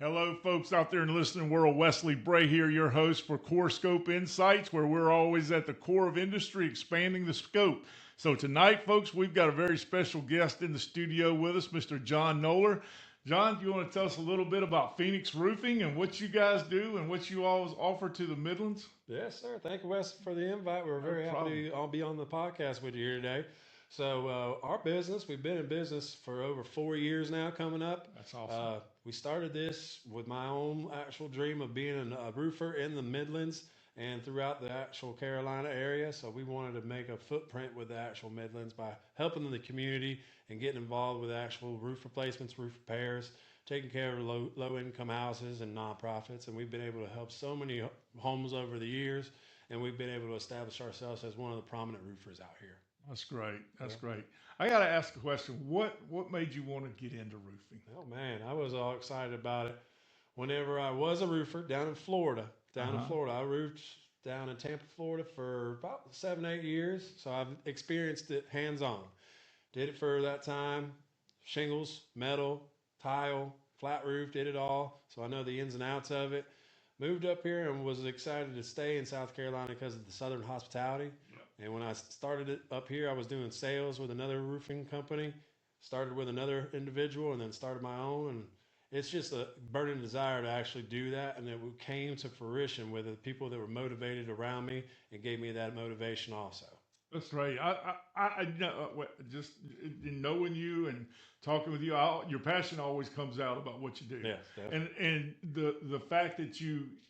Hello, folks out there in the listening world. Wesley Bray here, your host for Core Scope Insights, where we're always at the core of industry, expanding the scope. So tonight, folks, we've got a very special guest in the studio with us, Mr. John Noller. John, do you want to tell us a little bit about Phoenix Roofing and what you guys do and what you always offer to the Midlands? Yes, sir. Thank you, Wes, for the invite. We're very happy to all be on the podcast with you here today. So, our business, we've been in business for over 4 years now coming up. That's awesome. We started this with my own actual dream of being a roofer in the Midlands and throughout the actual Carolina area. So we wanted to make a footprint with the actual Midlands by helping the community and getting involved with actual roof replacements, roof repairs, taking care of low income houses and nonprofits. And we've been able to help so many homes over the years, and we've been able to establish ourselves as one of the prominent roofers out here. That's great. That's great. I got to ask a question. What made you want to get into roofing? Oh man, I was all excited about it. Whenever I was a roofer down in Florida, I roofed down in Tampa, Florida for about 7, 8 years. So I've experienced it hands on. Did it for that time, shingles, metal, tile, flat roof, did it all. So I know the ins and outs of it. Moved up here and was excited to stay in South Carolina because of the Southern hospitality. And when I started it up here, I was doing sales with another roofing company, started with another individual, and then started my own. And it's just a burning desire to actually do that. And it came to fruition with the people that were motivated around me and gave me that motivation also. That's right. I know, just in knowing you and talking with you, your passion always comes out about what you do. Yes, definitely. And the fact that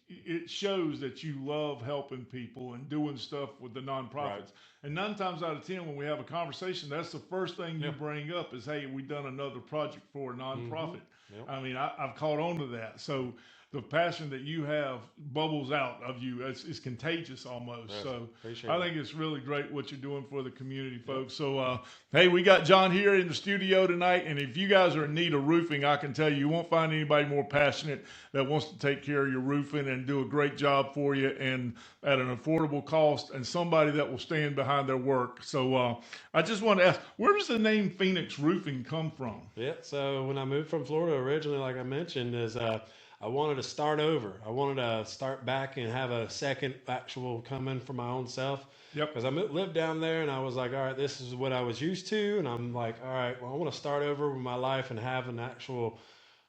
it shows that you love helping people and doing stuff with the nonprofits. Right. And 9 times out of 10, when we have a conversation, that's the first thing you bring up is, hey, we done another project for a nonprofit. Yep. I mean, I've caught on to that. So the passion that you have bubbles out of you. It's contagious almost. Yes, so appreciate I it. think it's really great what you're doing for the community, folks. So, hey, we got John here in the studio tonight. And if you guys are in need of roofing, I can tell you won't find anybody more passionate that wants to take care of your roofing and do a great job for you and at an affordable cost and somebody that will stand behind their work. So I just want to ask, where does the name Phoenix Roofing come from? Yeah. So when I moved from Florida originally, like I mentioned, is I wanted to start over. I wanted to start back and have a second actual come in for my own self. Yep. Because I lived down there and I was like, all right, this is what I was used to. And I'm like, all right, well, I want to start over with my life and have an actual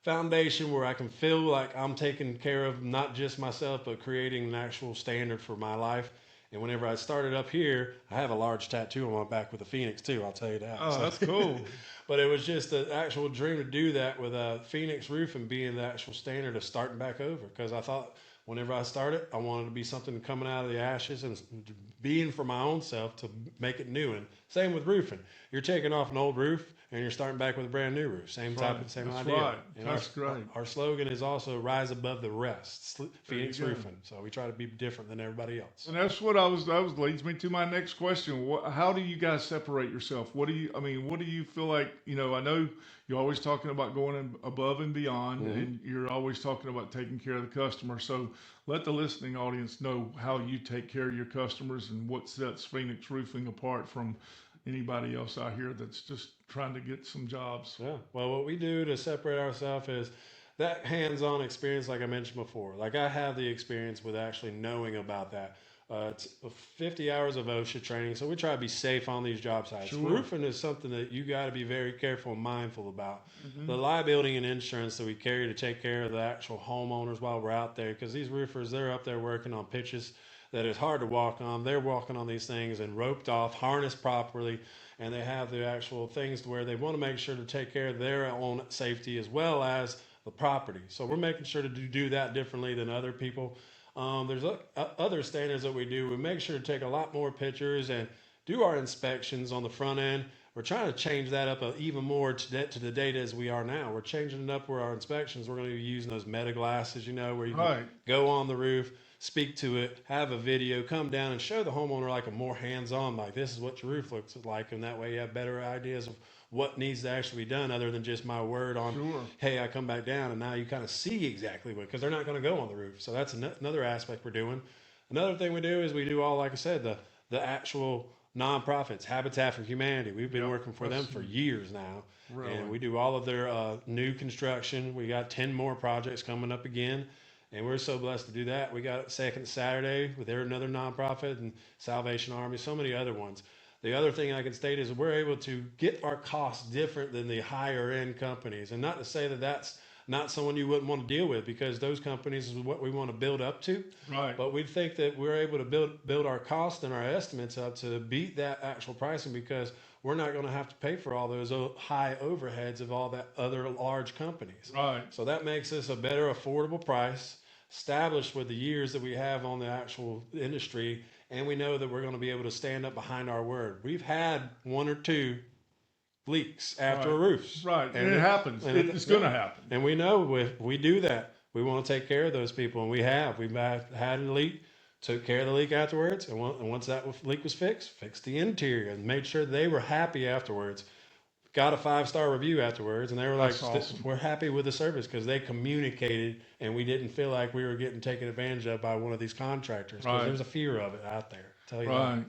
foundation where I can feel like I'm taking care of not just myself, but creating an actual standard for my life. And whenever I started up here, I have a large tattoo on my back with a phoenix too. I'll tell you that. Oh, that's cool. But it was just an actual dream to do that with a Phoenix roof and being the actual standard of starting back over. Because I thought whenever I started, I wanted to be something coming out of the ashes and being for my own self to make it new. And same with roofing. You're taking off an old roof and you're starting back with a brand new roof. Same That's idea. right. And That's great. Our slogan is also rise above the rest. Phoenix Roofing. So we try to be different than everybody else. And that's what that was leads me to my next question. How do you guys separate yourself? What do you feel like, I know you're always talking about going above and beyond and you're always talking about taking care of the customer. So let the listening audience know how you take care of your customers and what sets Phoenix Roofing apart from anybody else out here that's just trying to get some jobs. Yeah. Well, what we do to separate ourselves is that hands-on experience, like I mentioned before. Like I have the experience with actually knowing about that. It's 50 hours of OSHA training, so we try to be safe on these job sites. Sure. Roofing is something that you got to be very careful and mindful about. The liability and insurance that we carry to take care of the actual homeowners while we're out there, because these roofers, they're up there working on pitches that is hard to walk on. They're walking on these things and roped off, harnessed properly, and they have the actual things to where they want to make sure to take care of their own safety as well as the property. So we're making sure to do that differently than other people. There's other standards that we do. We make sure to take a lot more pictures and do our inspections on the front end. We're trying to change that up even more to the data as we are now. We're changing it up where our inspections, we're going to be using those meta glasses, where you can go on the roof, speak to it, have a video, come down and show the homeowner like a more hands-on, like this is what your roof looks like. And that way you have better ideas of what needs to actually be done other than just my word on, hey, I come back down, and now you kind of see exactly what, because they're not going to go on the roof. So that's another aspect we're doing. Another thing we do is we do all, like I said, the actual nonprofits, Habitat for Humanity. We've been Yep, working for them for years now. Really? And we do all of their new construction. We got 10 more projects coming up again. And we're so blessed to do that. We got Second Saturday with another nonprofit, and Salvation Army, so many other ones. The other thing I can state is we're able to get our costs different than the higher end companies. And not to say that that's not someone you wouldn't want to deal with, because those companies is what we want to build up to. Right. But we think that we're able to build our costs and our estimates up to beat that actual pricing, because we're not going to have to pay for all those high overheads of all that other large companies. Right. So that makes us a better affordable price, established with the years that we have on the actual industry, and we know that we're going to be able to stand up behind our word. We've had one or two leaks after Right. roofs. Right. And it happens. It's going to happen. And we know if we do that, we want to take care of those people, and we have. We've had a leak, took care of the leak afterwards, and once that leak was fixed the interior and made sure they were happy afterwards. Got a 5-star review afterwards, and they were like, That's awesome. "We're happy with the service," because they communicated, and we didn't feel like we were getting taken advantage of by one of these contractors. Because Right. there's a fear of it out there. Tell you Right. that.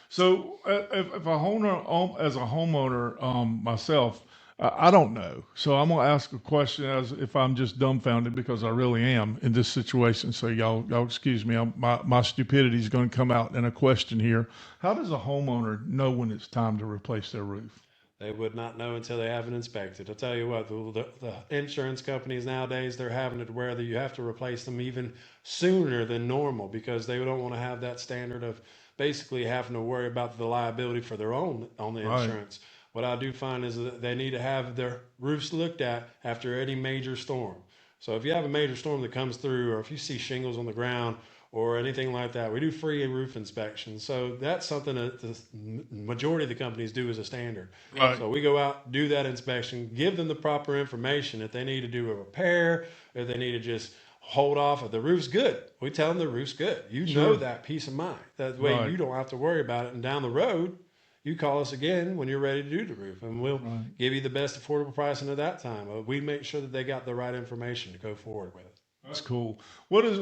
So if a homeowner, as a homeowner myself, I don't know. So I'm going to ask a question as if I'm just dumbfounded, because I really am in this situation. So y'all excuse me. My stupidity is going to come out in a question here. How does a homeowner know when it's time to replace their roof? They would not know until they have it inspected. I'll tell you what, the insurance companies nowadays, they're having it where you have to replace them even sooner than normal, because they don't want to have that standard of basically having to worry about the liability for their own on the Right. insurance. What I do find is that they need to have their roofs looked at after any major storm. So if you have a major storm that comes through, or if you see shingles on the ground or anything like that, we do free roof inspections. So that's something that the majority of the companies do as a standard. Right. So we go out, do that inspection, give them the proper information. If they need to do a repair, if they need to just hold off, if the roof's good, we tell them the roof's good. You know that peace of mind. That way Right. you don't have to worry about it. And down the road, you call us again when you're ready to do the roof, and we'll give you the best affordable pricing at that time. We make sure that they got the right information to go forward with. That's cool. What is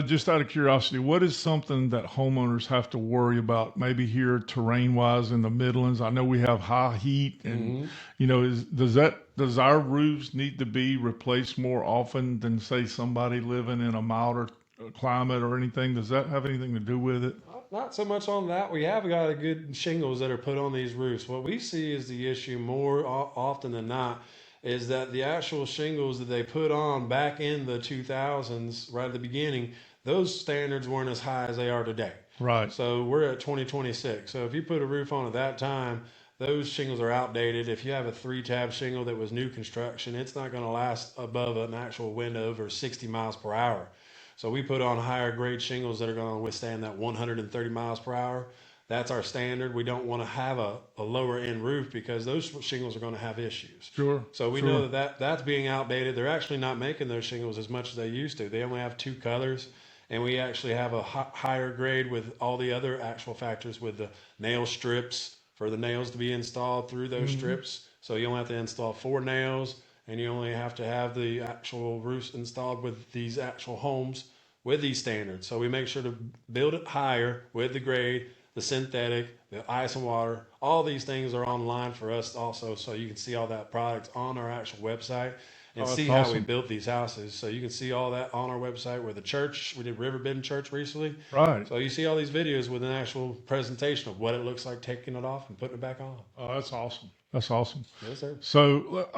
just out of curiosity, what is something that homeowners have to worry about, maybe here terrain wise in the Midlands? I know we have high heat, and does our roofs need to be replaced more often than, say, somebody living in a milder climate or anything? Does that have anything to do with it? Not so much on that. We have got a good shingles that are put on these roofs. What we see is the issue more often than not is that the actual shingles that they put on back in the 2000s, right at the beginning, those standards weren't as high as they are today. Right. So we're at 2026. So if you put a roof on at that time, those shingles are outdated. If you have a 3-tab shingle that was new construction, it's not going to last above an actual wind over 60 miles per hour. So we put on higher grade shingles that are going to withstand that 130 miles per hour. That's our standard. We don't want to have a lower end roof, because those shingles are going to have issues. Sure. So we know that's being outdated. They're actually not making those shingles as much as they used to. They only have 2 colors, and we actually have a higher grade with all the other actual factors, with the nail strips for the nails to be installed through those strips. So you only have to install 4 nails, and you only have to have the actual roofs installed with these actual homes with these standards. So we make sure to build it higher with the grade, the synthetic, the ice and water. All these things are online for us also, so you can see all that product on our actual website and see how we built these houses. So you can see all that on our website. Where the church, we did Riverbend Church recently. Right. So you see all these videos with an actual presentation of what it looks like taking it off and putting it back on. Oh, that's awesome. That's awesome. Yes, sir. So,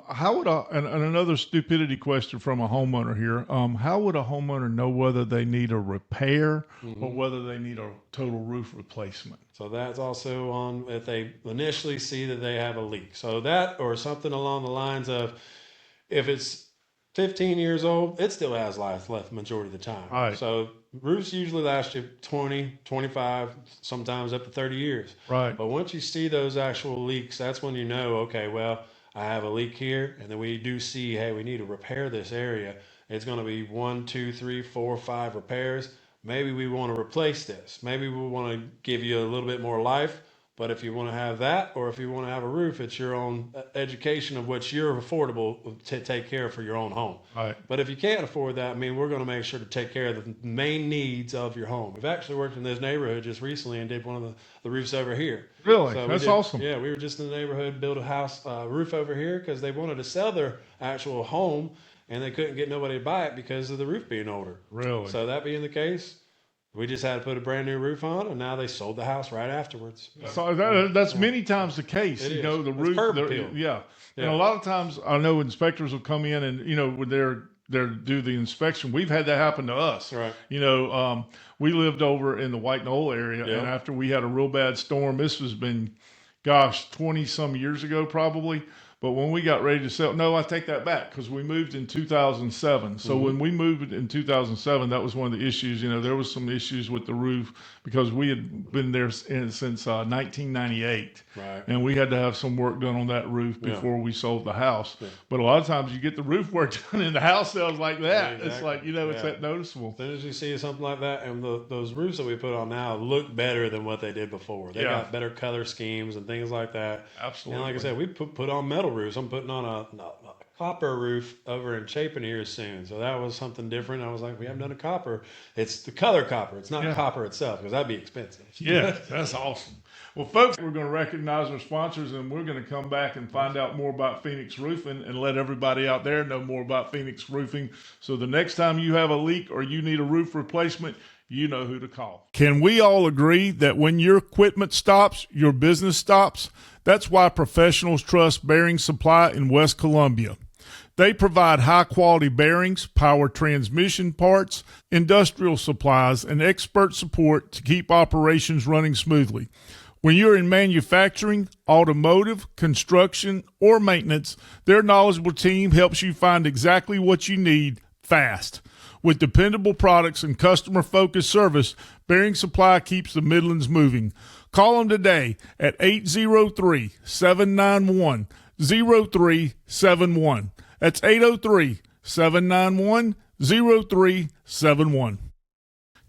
how would and another stupidity question from a homeowner here? How would a homeowner know whether they need a repair or whether they need a total roof replacement? So that's also on if they initially see that they have a leak. So that, or something along the lines of, if it's 15 years old, it still has life left majority of the time. Right. So roofs usually last you 20, 25, sometimes up to 30 years. Right. But once you see those actual leaks, that's when you know, okay, well, I have a leak here. And then we do see, hey, we need to repair this area. It's going to be 1, 2, 3, 4, 5 repairs. Maybe we want to replace this. Maybe we want to give you a little bit more life, But if you want to have that, or if you want to have a roof, it's your own education of what you're affordable to take care of for your own home. Right. But if you can't afford that, I mean, we're going to make sure to take care of the main needs of your home. We've actually worked in this neighborhood just recently and did one of the roofs over here. Really? So That's awesome. Yeah, we were just in the neighborhood, built a house roof over here because they wanted to sell their actual home and they couldn't get nobody to buy it because of the roof being older. Really? So that being the case, we just had to put a brand new roof on, and now they sold the house right afterwards. So that's many times the case. It You is. know, the It's roof. curb appeal. Yeah. And Yeah. a lot of times I know inspectors will come in and, you know, when they're do the inspection. We've had that happen to us. Right. You know, we lived over in the White Knoll area, Yeah. and after we had a real bad storm, this has been, gosh, 20 some years ago probably. But when we got ready to sell, no, I take that back because we moved in 2007. So when we moved in 2007, that was one of the issues. You know, there was some issues with the roof because we had been there since 1998. Right. And we had to have some work done on that roof before we sold the house. Yeah. But a lot of times you get the roof work done in the house sales like that. Exactly. It's like, you know, it's that noticeable. As soon as you see something like that, and those roofs that we put on now look better than what they did before. They got better color schemes and things like that. Absolutely. And like I said, we put on metal roofs. I'm putting on a copper roof over in Chapin here soon. So that was something different. I was like, we haven't done a copper. It's the color copper. It's not copper itself because that'd be expensive. Yeah, that's awesome. Well, folks, we're going to recognize our sponsors, and we're going to come back and find out more about Phoenix Roofing and let everybody out there know more about Phoenix Roofing. So the next time you have a leak or you need a roof replacement, you know who to call. Can we all agree that when your equipment stops, your business stops? That's why professionals trust Bearing Supply in West Columbia. They provide high-quality bearings, power transmission parts, industrial supplies, and expert support to keep operations running smoothly. When you're in manufacturing, automotive, construction, or maintenance, their knowledgeable team helps you find exactly what you need fast. With dependable products and customer-focused service, Bearing Supply keeps the Midlands moving. Call them today at 803-791-0371. That's 803-791-0371.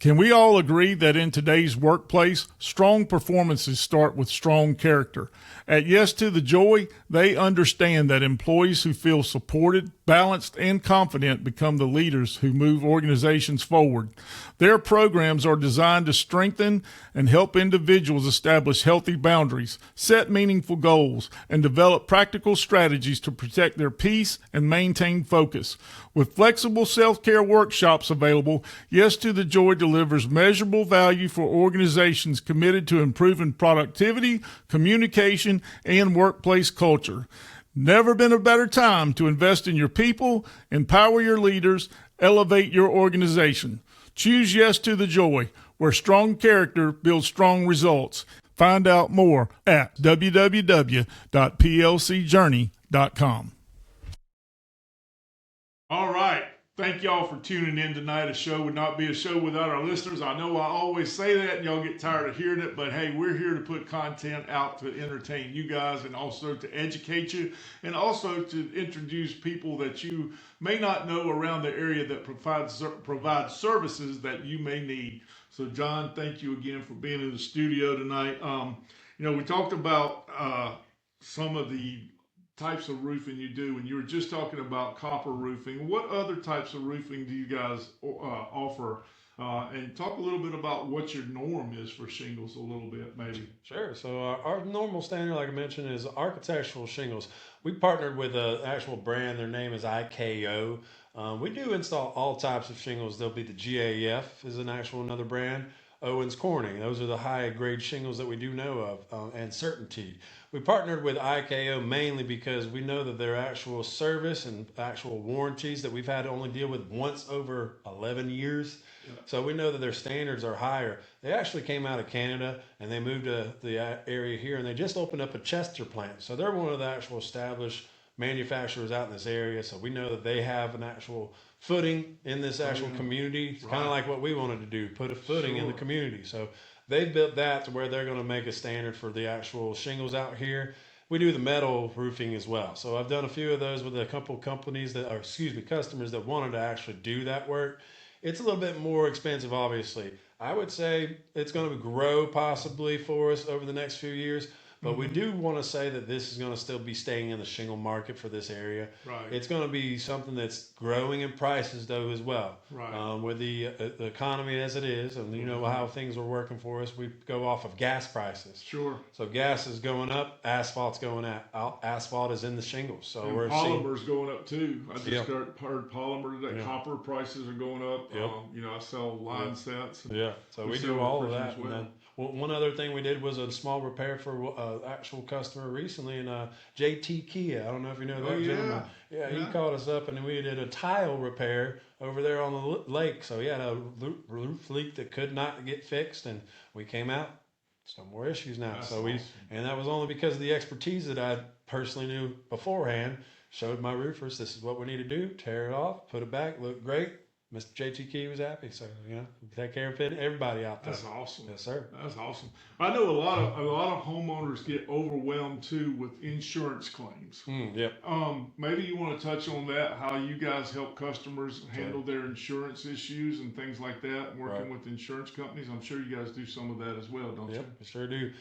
Can we all agree that in today's workplace, strong performances start with strong character? At Yes to the Joy, they understand that employees who feel supported, balanced, and confident become the leaders who move organizations forward. Their programs are designed to strengthen and help individuals establish healthy boundaries, set meaningful goals, and develop practical strategies to protect their peace and maintain focus. With flexible self-care workshops available, Yes to the Joy delivers measurable value for organizations committed to improving productivity, communication, and workplace culture. Never been a better time to invest in your people, empower your leaders, elevate your organization. Choose Yes to the Joy, where strong character builds strong results. Find out more at www.plcjourney.com. All right. Thank y'all for tuning in tonight. A show would not be a show without our listeners. I know I always say that and y'all get tired of hearing it, but hey, we're here to put content out to entertain you guys and also to educate you and also to introduce people that you may not know around the area that provide services that you may need. So John, thank you again for being in the studio tonight. You know, we talked about some of the types of roofing you do, and you were just talking about copper roofing. What other types of roofing do you guys offer? And talk a little bit about what your norm is for shingles a little bit, maybe. Sure. So our normal standard, like I mentioned, is architectural shingles. We partnered with an actual brand. Their name is IKO. We do install all types of shingles. There'll be the GAF is another brand. Owens Corning. Those are the high grade shingles that we do know of, and Certainty. We partnered with IKO mainly because we know that their actual service and actual warranties that we've had to only deal with once over 11 years. Yeah. So we know that their standards are higher. They actually came out of Canada and they moved to the area here, and they just opened up a Chester plant. So they're one of the actual established manufacturers out in this area. So we know that they have an actual footing in this actual community. It's kind of like what we wanted to do, put a footing in the community. So they built that to where they're going to make a standard for the actual shingles out here. We do the metal roofing as well. So I've done a few of those with a couple companies customers that wanted to actually do that work. It's a little bit more expensive, obviously. I would say it's going to grow possibly for us over the next few years. But we do want to say that this is going to still be staying in the shingle market for this area. Right. It's going to be something that's growing in prices though as well. Right. With the economy as it is, and you know how things are working for us, we go off of gas prices. Sure. So gas is going up, asphalt's going up. Asphalt is in the shingles. So And we're polymer's going up too. I just Yep. heard polymer that Yeah. copper prices are going up. Yep. You know, I sell line sets. Yeah, so we sell do all of refrigerants that. as well. And then, one other thing we did was a small repair for actual customer recently, and JT Kia. I don't know if you know that Oh, yeah. gentleman. Yeah, he Yeah. called us up, and we did a tile repair over there on the lake. So he had a roof leak that could not get fixed, and we came out. No more issues now. That's so awesome. and that was only because of the expertise that I personally knew beforehand. Showed my roofers, this is what we need to do: tear it off, put it back, look great. Mr. JT Key was happy, so take care of everybody out there. That's awesome. Yes, sir. That's awesome. I know a lot of homeowners get overwhelmed too with insurance claims. Yep. Maybe you want to touch on that, how you guys help customers handle their insurance issues and things like that, working with insurance companies. I'm sure you guys do some of that as well, don't you? Yep, we sure do.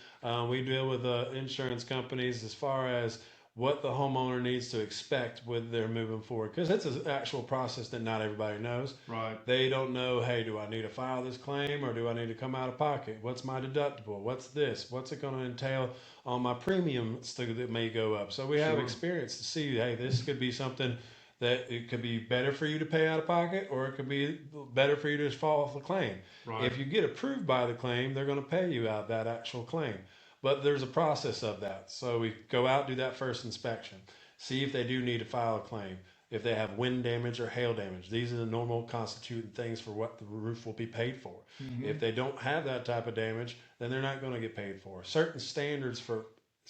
We deal with insurance companies as far as what the homeowner needs to expect with their moving forward, because it's an actual process that not everybody knows. Right. They don't know, hey, do I need to file this claim or do I need to come out of pocket? What's my deductible? What's this? What's it going to entail on my premiums that may go up? So we have Sure. experience to see, hey, this could be something that it could be better for you to pay out of pocket, or it could be better for you to just file off the claim. Right. If you get approved by the claim, they're going to pay you out that actual claim. But there's a process of that. So we go out, do that first inspection, see if they do need to file a claim, if they have wind damage or hail damage. These are the normal constituent things for what the roof will be paid for. If they don't have that type of damage, then they're not going to get paid for. Certain standards for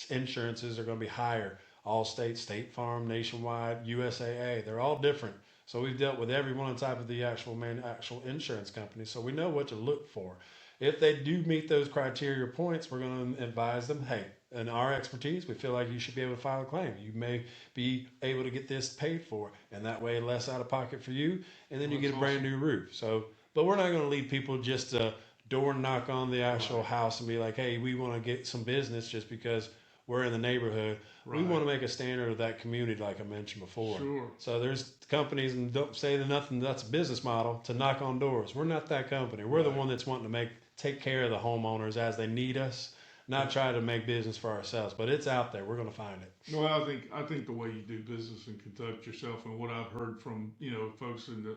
insurances are going to be higher. Allstate, State Farm, Nationwide, USAA, they're all different. So we've dealt with every one type of the actual insurance company, so we know what to look for. If they do meet those criteria points, we're going to advise them, hey, in our expertise, we feel like you should be able to file a claim. You may be able to get this paid for, and that way less out of pocket for you, and then you get a brand new roof. So, but we're not going to lead people just to door knock on the actual house and be like, hey, we want to get some business just because we're in the neighborhood. We want to make a standard of that community, like I mentioned before. Sure. So there's companies, and don't say that nothing, that's a business model to knock on doors. We're not that company. We're the one that's wanting to take care of the homeowners as they need us, not try to make business for ourselves. But it's out there. We're going to find it. Well, I think the way you do business and conduct yourself, and what I've heard from folks in the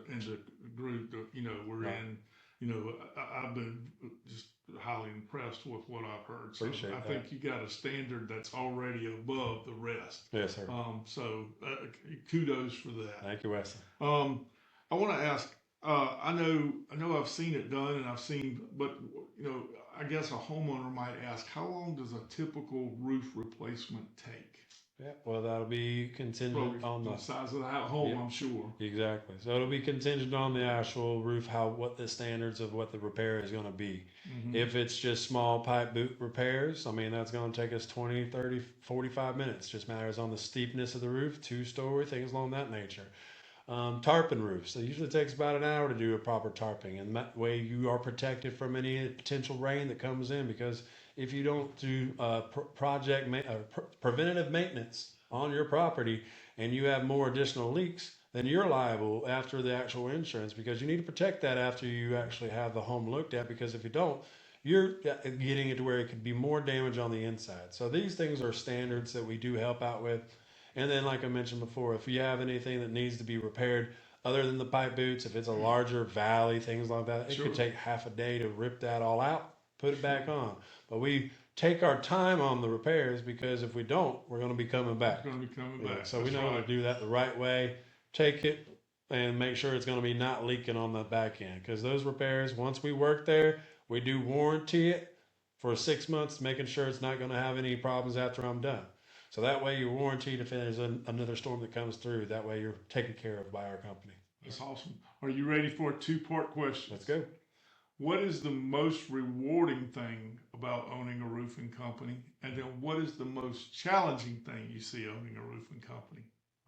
group that we're in, I've been just highly impressed with what I've heard. So Appreciate I that. think you got a standard that's already above the rest. Yes, sir. So kudos for that. Thank you, Wesley. I want to ask. I know I've seen it done, and I've seen, but I guess a homeowner might ask, how long does a typical roof replacement take? Yeah, well, that'll be contingent on the size of the home, Yep. I'm sure. Exactly. So it'll be contingent on the actual roof, what the standards of what the repair is going to be. If it's just small pipe boot repairs, I mean, that's going to take us 20, 30, 45 minutes. Just matters on the steepness of the roof, 2-story, things along that nature. Tarping roofs. It usually takes about an hour to do a proper tarping, and that way you are protected from any potential rain that comes in, because if you don't do preventative maintenance on your property and you have more additional leaks, then you're liable after the actual insurance, because you need to protect that after you actually have the home looked at, because if you don't, you're getting it to where it could be more damage on the inside. So these things are standards that we do help out with. And then, like I mentioned before, if you have anything that needs to be repaired other than the pipe boots, if it's a larger valley, things like that, it Sure. could take half a day to rip that all out, put it back on. But we take our time on the repairs, because if we don't, we're going to be coming back. It's going to be coming Yeah, back. so we That's know how right. to do that the right way. Take it and make sure it's going to be not leaking on the back end, because those repairs, once we work there, we do warranty it for 6 months, making sure it's not going to have any problems after I'm done. So that way you're warranted if there's another storm that comes through. That way you're taken care of by our company. That's awesome. Are you ready for a 2-part question? Let's go. What is the most rewarding thing about owning a roofing company? And then what is the most challenging thing you see owning a roofing company?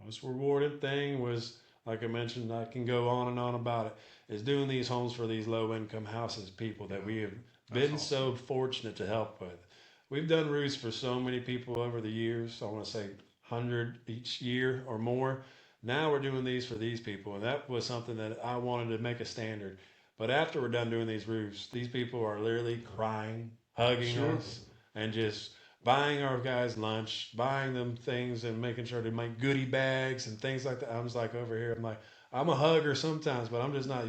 Most rewarding thing was like I mentioned, I can go on and on about it, is doing these homes for these low-income houses, people that we have been awesome. so fortunate to help with. We've done roofs for so many people over the years. I want to say 100 each year or more. Now we're doing these for these people, and that was something that I wanted to make a standard. But after we're done doing these roofs, these people are literally crying, hugging Sure. us, and just buying our guys lunch, buying them things, and making sure to make goodie bags and things like that. I'm just like over here. I'm like, I'm a hugger sometimes, but I'm just not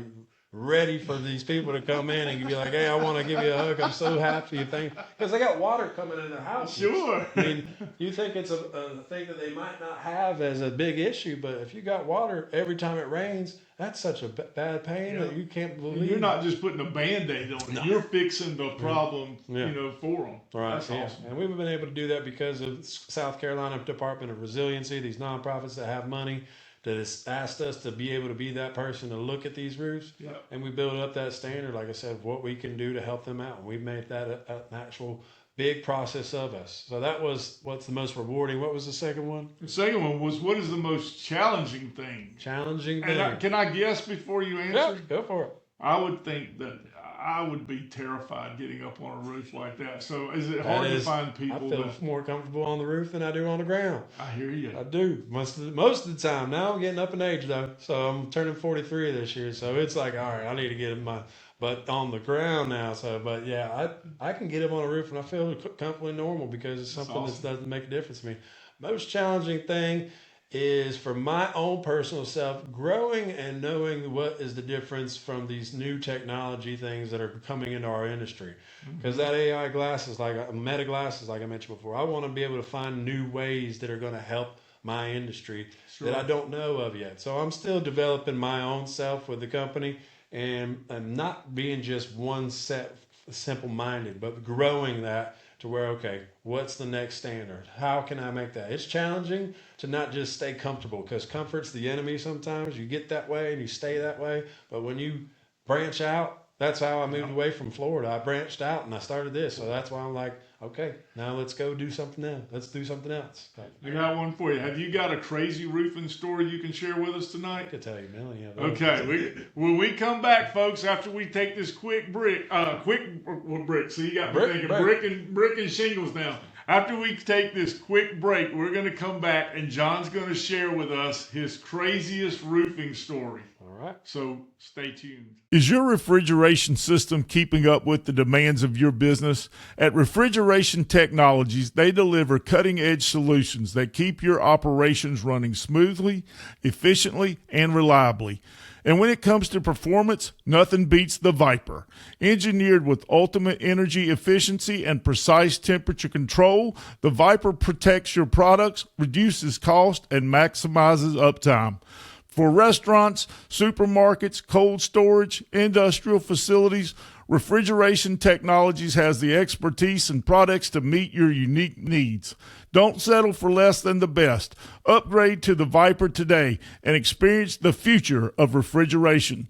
ready for these people to come in and be like, "Hey, I want to give you a hug. I'm so happy." Because they got water coming in their house. Sure. I mean, you think it's a thing that they might not have as a big issue, but if you got water every time it rains, that's such a bad pain that you can't believe. You're not just putting a Band-Aid on it. No. You're fixing the problem, for them. Right. That's awesome. And we've been able to do that because of South Carolina Department of Resiliency, these nonprofits that have money that has asked us to be able to be that person to look at these roofs. Yep. And we build up that standard, like I said, what we can do to help them out. And we've made that an actual big process of us. So that was what's the most rewarding. What was the second one? The second one was, what is the most challenging thing? Challenging thing. And can I guess before you answer? Yeah, go for it. I would think that I would be terrified getting up on a roof like that. So is it hard to find people? I feel more comfortable on the roof than I do on the ground. I hear you. I do. Most of the time. Now I'm getting up in age though. So I'm turning 43 this year. So it's like, all right, I need to get my butt on the ground now. So, but yeah, I can get up on a roof and I feel comfortably normal because it's something that doesn't make a difference to me. Most challenging thing is for my own personal self, growing and knowing what is the difference from these new technology things that are coming into our industry. Because that AI glasses, like Meta glasses, like I mentioned before, I want to be able to find new ways that are going to help my industry that I don't know of yet. So I'm still developing my own self with the company, and I'm not being just one set, simple minded, but growing that to where, okay, what's the next standard? How can I make that? It's challenging to not just stay comfortable because comfort's the enemy sometimes. You get that way and you stay that way. But when you branch out, that's how I moved away from Florida. I branched out and I started this. So that's why I'm like, okay, now let's go do something else. Let's do something else. I got one for you. Have you got a crazy roofing story you can share with us I tonight? could tell you a million. Okay. When we come back, folks, after we take this quick brick. So you got me thinking brick and shingles now. After we take this quick break, we're going to come back and John's going to share with us his craziest roofing story. All right. So stay tuned. Is your refrigeration system keeping up with the demands of your business? At Refrigeration Technologies, they deliver cutting-edge solutions that keep your operations running smoothly, efficiently, and reliably. And when it comes to performance, nothing beats the Viper. Engineered with ultimate energy efficiency and precise temperature control, the Viper protects your products, reduces cost, and maximizes uptime. For restaurants, supermarkets, cold storage, industrial facilities, Refrigeration Technologies has the expertise and products to meet your unique needs. Don't settle for less than the best. Upgrade to the Viper today and experience the future of refrigeration.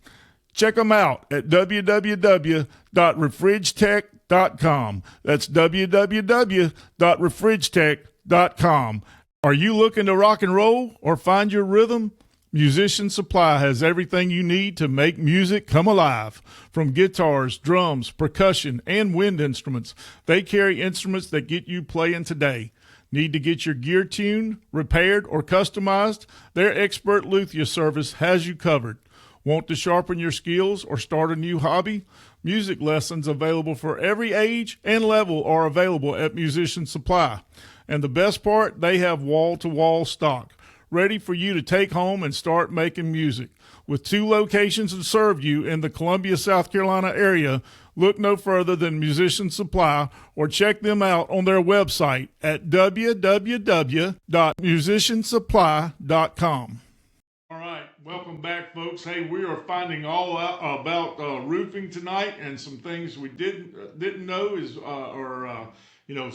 Check them out at www.refrigetech.com. That's www.refrigetech.com. Are you looking to rock and roll or find your rhythm? Musician Supply has everything you need to make music come alive. From guitars, drums, percussion, and wind instruments, they carry instruments that get you playing today. Need to get your gear tuned, repaired, or customized? Their expert luthier service has you covered. Want to sharpen your skills or start a new hobby? Music lessons available for every age and level are available at Musician Supply. And the best part, they have wall-to-wall stock, ready for you to take home and start making music. With 2 locations to serve you in the Columbia, South Carolina area, look no further than Musician Supply or check them out on their website at www.musiciansupply.com. All right, welcome back, folks. Hey, we are finding all out about roofing tonight, and some things we didn't know is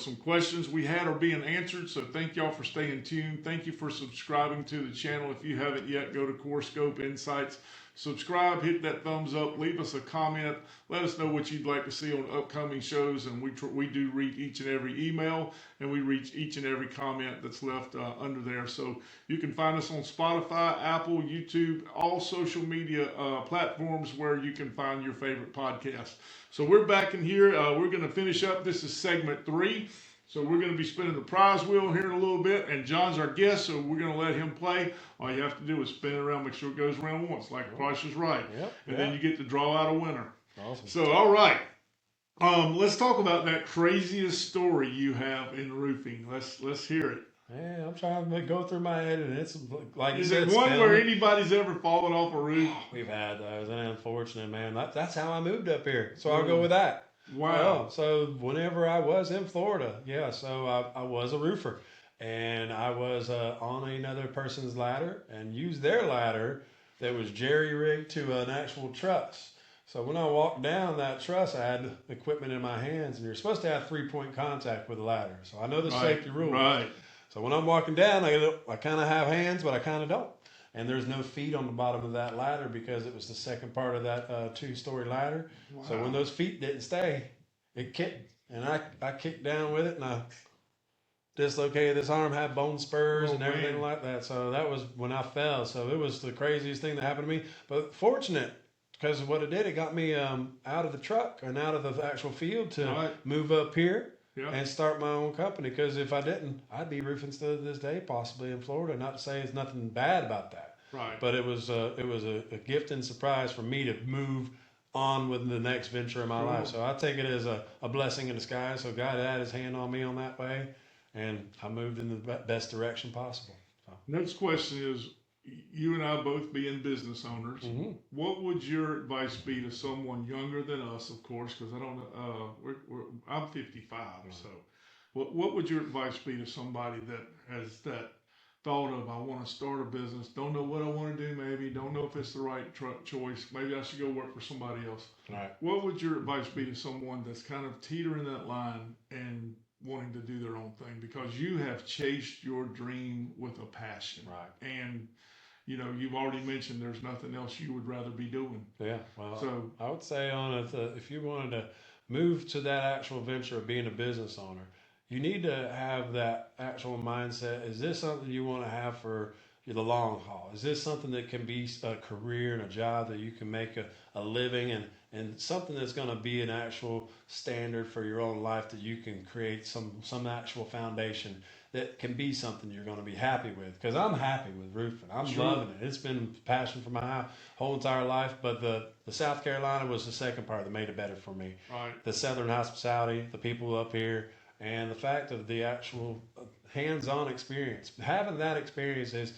some questions we had are being answered. So thank y'all for staying tuned. Thank you for subscribing to the channel. If you haven't yet, go to CoreScope Insights. subscribe, hit that thumbs up, leave us a comment, let us know what you'd like to see on upcoming shows, and we do read each and every email, and we read each and every comment that's left under there. So you can find us on Spotify, Apple, YouTube, all social media platforms where you can find your favorite podcast. So we're back in here. We're going to finish up. This is segment 3. So we're going to be spinning the prize wheel here in a little bit, and John's our guest, so we're going to let him play. All you have to do is spin it around, make sure it goes around once, like Price is Right. And then you get to draw out a winner. Awesome. So, all right. Let's talk about that craziest story you have in roofing. Let's hear it. Yeah, I'm trying to go through my head, and it's like you Is said. it one where anybody's ever fallen off a roof? We've had those, and unfortunate, man. That's how I moved up here. So I'll go with that. Wow. So whenever I was in Florida, so I was a roofer, and I was on another person's ladder and used their ladder that was jerry rigged to an actual truss. So when I walked down that truss, I had equipment in my hands, and you're supposed to have 3-point contact with the ladder. So I know the safety rules. Right. So when I'm walking down, I kind of have hands, but I kind of don't. And there's no feet on the bottom of that ladder because it was the second part of that 2-story ladder. Wow. So when those feet didn't stay, it kicked. And I kicked down with it, and I dislocated this arm, had bone spurs and everything like that. So that was when I fell. So it was the craziest thing that happened to me. But fortunate, because of what it did, it got me out of the truck and out of the actual field to move up here. Yeah. And start my own company, because if I didn't, I'd be roofing still to this day, possibly in Florida. Not to say it's nothing bad about that, right? But it was a gift and surprise for me to move on with the next venture in my life. So I take it as a blessing in disguise. So God had His hand on me on that way, and I moved in the best direction possible. So. Next question is, you and I both being business owners, what would your advice be to someone younger than us, of course, because I don't know, I'm 55, so what would your advice be to somebody that has that thought of, I want to start a business, don't know what I want to do, maybe, don't know if it's the right choice, maybe I should go work for somebody else. Right. What would your advice be to someone that's kind of teetering that line and wanting to do their own thing? Because you have chased your dream with a passion. Right. And you know, you've already mentioned there's nothing else you would rather be doing. Yeah, well, so I would say if you wanted to move to that actual venture of being a business owner, you need to have that actual mindset. Is this something you want to have for the long haul? Is this something that can be a career and a job that you can make a living, and something that's going to be an actual standard for your own life, that you can create some actual foundation that can be something you're going to be happy with? Because I'm happy with roofing. I'm loving it. It's been a passion for my whole entire life. But the South Carolina was the second part that made it better for me. Right. The Southern hospitality, the people up here, and the fact of the actual hands-on experience. Having that experience is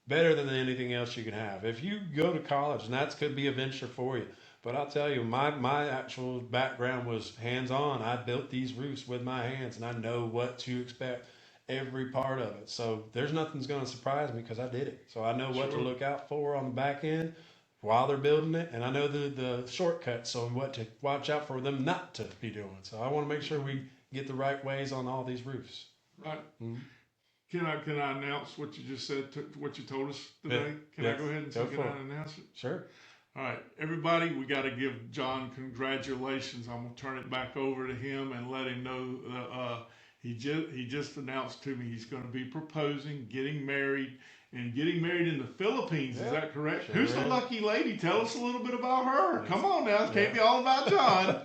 better than anything else you can have. If you go to college, and that could be a venture for you. But I'll tell you, my actual background was hands-on. I built these roofs with my hands, and I know what to expect. Every part of it. So there's nothing's going to surprise me because I did it. So I know what to look out for on the back end while they're building it, and I know the shortcuts on what to watch out for them not to be doing. So I want to make sure we get the right ways on all these roofs. Right. Mm-hmm. Can I announce what you just said, what you told us today? Can I go ahead and announce it? Sure. All right, everybody, we got to give John congratulations. I'm going to turn it back over to him and let him know He just announced to me he's going to be proposing, getting married in the Philippines. Is that correct? Sure. Who's the lucky lady? Tell us a little bit about her. Yes. Come on now. It can't be all about John.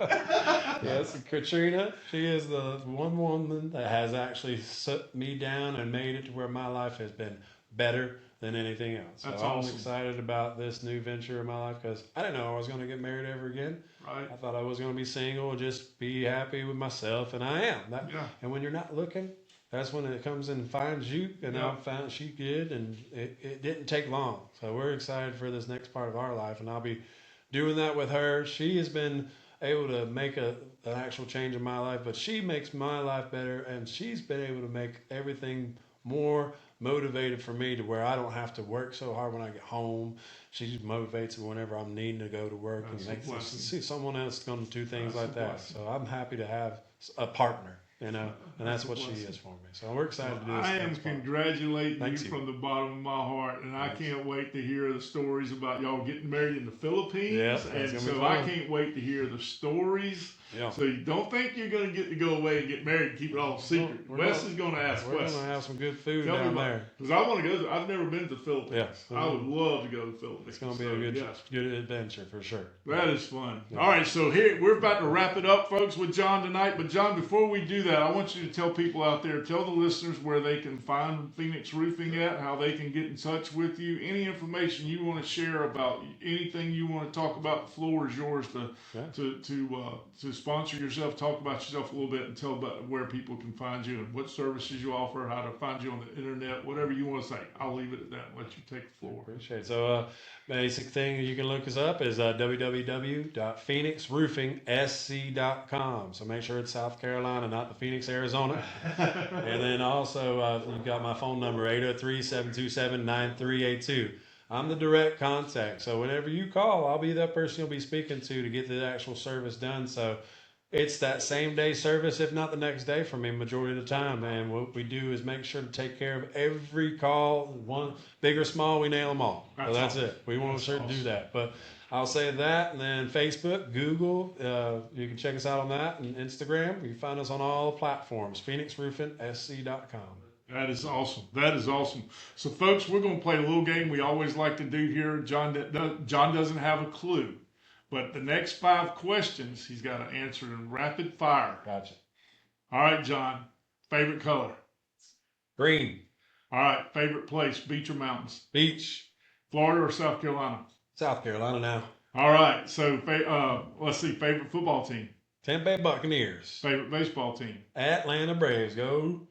Yes, Katrina. She is the one woman that has actually set me down and made it to where my life has been better than anything else. That's so awesome. I'm excited about this new venture in my life because I didn't know I was going to get married ever again. Right. I thought I was going to be single and just be happy with myself, and I am. And when you're not looking, that's when it comes and finds you, and I found she did, and it didn't take long. So we're excited for this next part of our life, and I'll be doing that with her. She has been able to make an actual change in my life, but she makes my life better, and she's been able to make everything more motivated for me to where I don't have to work so hard when I get home. She motivates me whenever I'm needing to go to work and see someone else going to do things like that. So I'm happy to have a partner. you know, and that's what she is for me. So we're excited to do this. I am next part. congratulating Thanks you you. from the bottom of my heart, and I Thanks. can't wait to hear the stories about y'all getting married in the Philippines. Yeah, that's and gonna be so I fun. can't wait to hear the stories. Yeah. So you don't think you're going to get to go away and get married and keep it all secret. Wes is going to ask We're questions. going to have some good food Tell me down about there. because I want to go. I've never been to the Philippines. Yeah. I would love to go to the Philippines. It's going to be a good adventure for sure. That is fun. Yeah. All right, so here we're about to wrap it up, folks, with John tonight. But John, before we do that, I want you to tell people out there, tell the listeners where they can find Phoenix Roofing at, how they can get in touch with you, any information you want to share about anything you want to talk about. The floor is yours to sponsor yourself, talk about yourself a little bit, and tell about where people can find you and what services you offer, how to find you on the internet, whatever you want to say. I'll leave it at that and let you take the floor. Appreciate it. So, basic thing you can look us up is www.phoenixroofingsc.com. So make sure it's South Carolina, not the Phoenix, Arizona. And then also, you've got my phone number, 803-727-9382. I'm the direct contact. So whenever you call, I'll be that person you'll be speaking to get the actual service done. So it's that same day service, if not the next day for me, majority of the time. And what we do is make sure to take care of every call, one big or small, we nail them all. So that's it. We want to do that. But I'll say that, and then Facebook, Google, you can check us out on that, and Instagram. You can find us on all platforms, phoenixroofingsc.com. That is awesome. That is awesome. So, folks, we're going to play a little game we always like to do here. John doesn't have a clue, but the next 5 questions he's got to answer in rapid fire. Gotcha. All right, John. Favorite color? Green. All right. Favorite place? Beach or mountains? Beach. Florida or South Carolina? South Carolina now. All right. So, let's see. Favorite football team? Tampa Bay Buccaneers. Favorite baseball team? Atlanta Braves. Go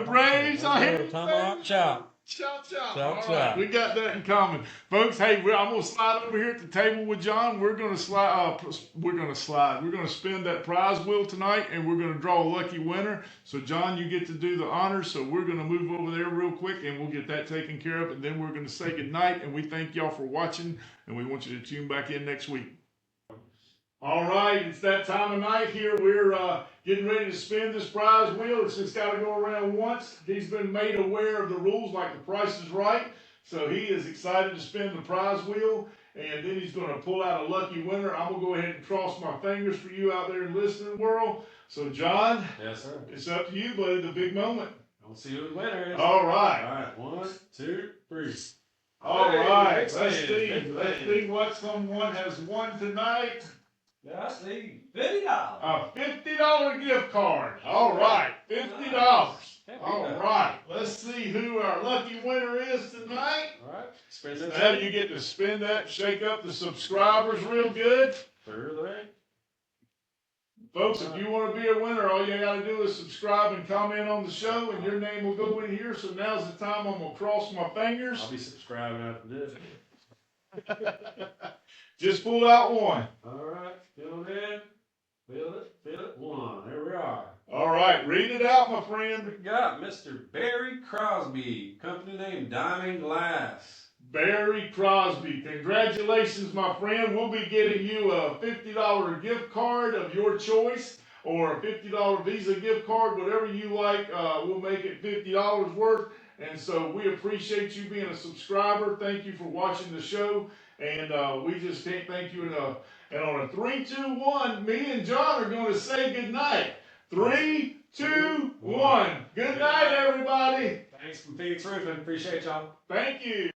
Braves. I hear you. Tomahawk chop. Chop, chop. Chop, All chop. right, we got that in common, folks. Hey, I'm gonna slide over here at the table with John. We're gonna slide. We're gonna spin that prize wheel tonight, and we're gonna draw a lucky winner. So, John, you get to do the honors. So we're gonna move over there real quick, and we'll get that taken care of, and then we're gonna say goodnight. And we thank y'all for watching, and we want you to tune back in next week. All right, it's that time of night here. We're getting ready to spin this prize wheel. It's just got to go around once. He's been made aware of the rules, like the Price is Right. So he is excited to spin the prize wheel, and then he's going to pull out a lucky winner. I'm going to go ahead and cross my fingers for you out there in the listening world. So, John, Yes, sir. it's up to you, buddy, the big moment. We'll see who the winner is. All right. All right. 1, 2, 3. All Hey, right. big Let's man, see. big Let's man. see what someone has won tonight. Yeah, I see. $50. A $50 gift card. All right, $50. All right, let's see who our lucky winner is tonight. All right. Spin this. Now you get to spin that, shake up the subscribers real good. Folks, if you want to be a winner, all you got to do is subscribe and comment on the show, and your name will go in here. So now's the time I'm going to cross my fingers. I'll be subscribing after this. Just pull out one. All right. Fill it in. Fill it. 1. There we are. All right, read it out, my friend. We got Mr. Barry Crosby, company name Diamond Glass. Barry Crosby. Congratulations, my friend. We'll be getting you a $50 gift card of your choice, or a $50 Visa gift card, whatever you like. We'll make it $50 worth. And so we appreciate you being a subscriber. Thank you for watching the show. And we just can't thank you enough. And on a 3, 2, 1, me and John are going to say goodnight. 3, 2, 1. Good night, everybody. Thanks from Phoenix Roofing. Appreciate y'all. Thank you.